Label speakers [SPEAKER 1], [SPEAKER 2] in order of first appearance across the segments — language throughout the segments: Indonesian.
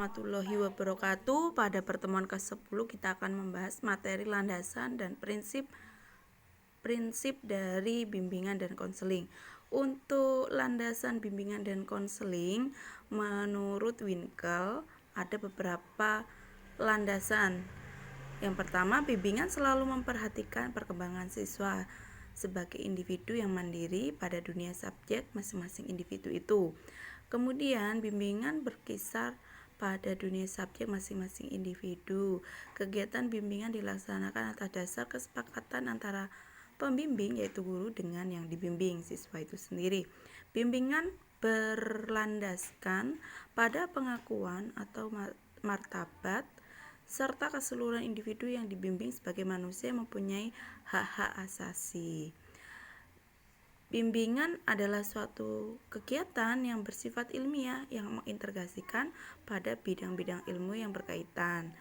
[SPEAKER 1] Warahmatullahi wabarakatuh. Pada pertemuan ke-10 kita akan membahas materi landasan dan prinsip dari bimbingan dan konseling. Untuk landasan bimbingan dan konseling, menurut Winkel ada beberapa landasan. Yang pertama, bimbingan selalu memperhatikan perkembangan siswa sebagai individu yang mandiri pada dunia subjek masing-masing individu itu. Kemudian, bimbingan berkisar pada dunia subjek masing-masing individu. Kegiatan bimbingan dilaksanakan atas dasar kesepakatan antara pembimbing, yaitu guru, dengan yang dibimbing, siswa itu sendiri. Bimbingan berlandaskan pada pengakuan atau martabat serta keseluruhan individu yang dibimbing sebagai manusia yang mempunyai hak-hak asasi. Bimbingan adalah suatu kegiatan yang bersifat ilmiah yang mengintegrasikan pada bidang-bidang ilmu yang berkaitan.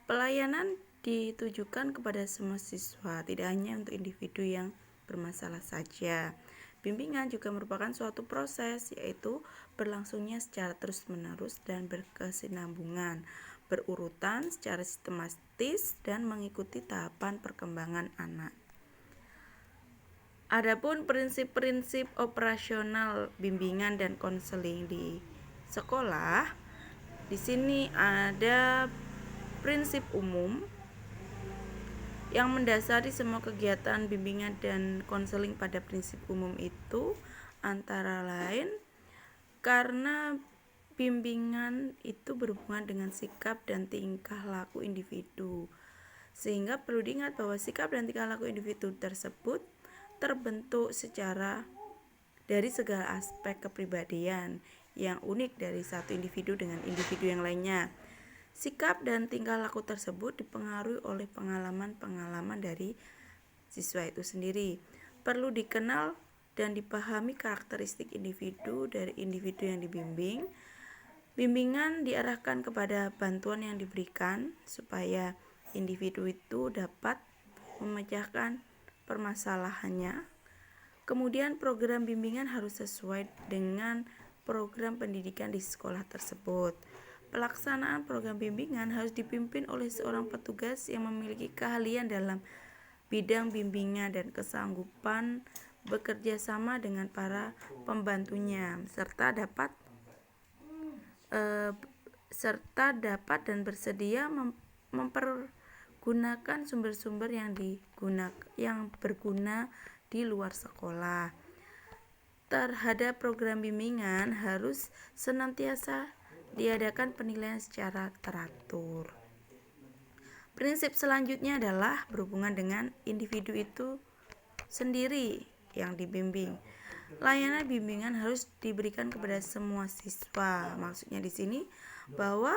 [SPEAKER 1] Pelayanan ditujukan kepada semua siswa, tidak hanya untuk individu yang bermasalah saja. Bimbingan juga merupakan suatu proses, yaitu berlangsungnya secara terus-menerus dan berkesinambungan, berurutan secara sistematis dan mengikuti tahapan perkembangan anak. Adapun prinsip-prinsip operasional bimbingan dan konseling di sekolah, di sini ada prinsip umum yang mendasari semua kegiatan bimbingan dan konseling. Pada prinsip umum itu antara lain karena bimbingan itu berhubungan dengan sikap dan tingkah laku individu, sehingga perlu diingat bahwa sikap dan tingkah laku individu tersebut terbentuk secara dari segala aspek kepribadian yang unik dari satu individu dengan individu yang lainnya. Sikap dan tingkah laku tersebut dipengaruhi oleh pengalaman-pengalaman dari siswa itu sendiri. Perlu dikenal dan dipahami karakteristik individu dari individu yang dibimbing. Bimbingan diarahkan kepada bantuan yang diberikan supaya individu itu dapat memecahkan permasalahannya. Kemudian program bimbingan harus sesuai dengan program pendidikan di sekolah tersebut. Pelaksanaan program bimbingan harus dipimpin oleh seorang petugas yang memiliki keahlian dalam bidang bimbingan dan kesanggupan bekerja sama dengan para pembantunya, serta dapat dan bersedia mempergunakan sumber-sumber yang berguna di luar sekolah. Terhadap program bimbingan harus senantiasa diadakan penilaian secara teratur. Prinsip selanjutnya adalah berhubungan dengan individu itu sendiri yang dibimbing. Layanan bimbingan harus diberikan kepada semua siswa. Maksudnya di sini bahwa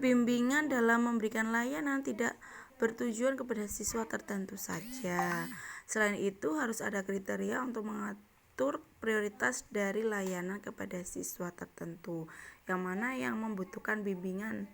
[SPEAKER 1] bimbingan dalam memberikan layanan tidak bertujuan kepada siswa tertentu saja. Selain itu, harus ada kriteria untuk mengatur prioritas dari layanan kepada siswa tertentu, yang mana yang membutuhkan bimbingan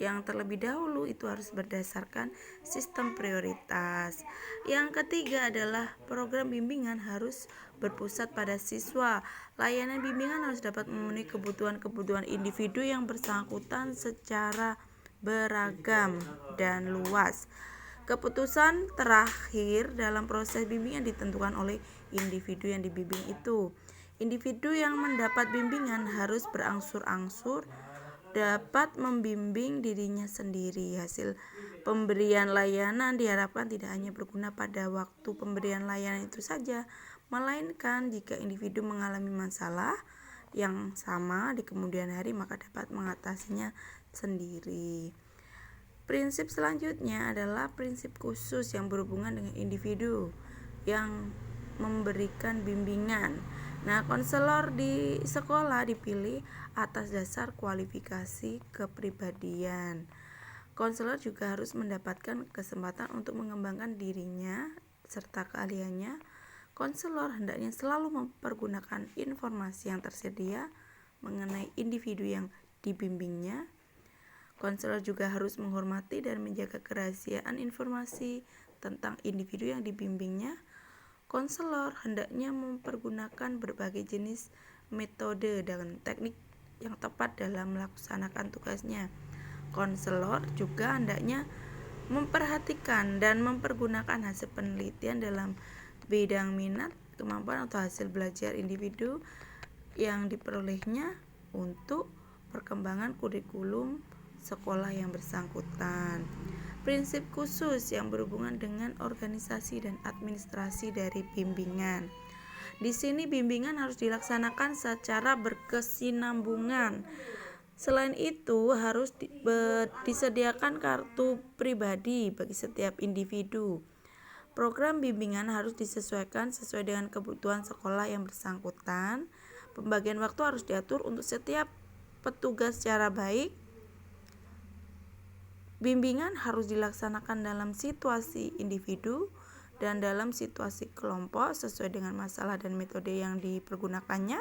[SPEAKER 1] yang terlebih dahulu itu harus berdasarkan sistem prioritas. Yang ketiga adalah program bimbingan harus berpusat pada siswa. Layanan bimbingan harus dapat memenuhi kebutuhan-kebutuhan individu yang bersangkutan secara beragam dan luas. Keputusan terakhir dalam proses bimbingan ditentukan oleh individu yang dibimbing itu. Individu yang mendapat bimbingan harus berangsur-angsur dapat membimbing dirinya sendiri. Hasil pemberian layanan diharapkan tidak hanya berguna pada waktu pemberian layanan itu saja, melainkan jika individu mengalami masalah yang sama di kemudian hari maka dapat mengatasinya sendiri. Prinsip selanjutnya adalah prinsip khusus yang berhubungan dengan individu yang memberikan bimbingan. Nah, konselor di sekolah dipilih atas dasar kualifikasi kepribadian. Konselor juga harus mendapatkan kesempatan untuk mengembangkan dirinya serta keahliannya. Konselor hendaknya selalu mempergunakan informasi yang tersedia mengenai individu yang dibimbingnya. Konselor juga harus menghormati dan menjaga kerahasiaan informasi tentang individu yang dibimbingnya. Konselor hendaknya mempergunakan berbagai jenis metode dan teknik yang tepat dalam melaksanakan tugasnya. Konselor juga hendaknya memperhatikan dan mempergunakan hasil penelitian dalam bidang minat, kemampuan atau hasil belajar individu yang diperolehnya untuk perkembangan kurikulum sekolah yang bersangkutan. Prinsip khusus yang berhubungan dengan organisasi dan administrasi dari bimbingan. Di sini bimbingan harus dilaksanakan secara berkesinambungan. Selain itu, harus disediakan kartu pribadi bagi setiap individu. Program bimbingan harus disesuaikan sesuai dengan kebutuhan sekolah yang bersangkutan. Pembagian waktu harus diatur untuk setiap petugas secara baik. Bimbingan harus dilaksanakan dalam situasi individu dan dalam situasi kelompok sesuai dengan masalah dan metode yang dipergunakannya.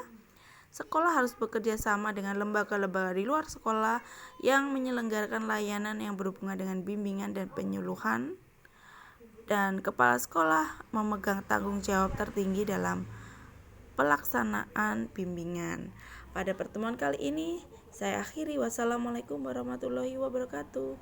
[SPEAKER 1] Sekolah harus bekerja sama dengan lembaga-lembaga di luar sekolah yang menyelenggarakan layanan yang berhubungan dengan bimbingan dan penyuluhan. Dan kepala sekolah memegang tanggung jawab tertinggi dalam pelaksanaan bimbingan. Pada pertemuan kali ini, saya akhiri. Wassalamualaikum warahmatullahi wabarakatuh.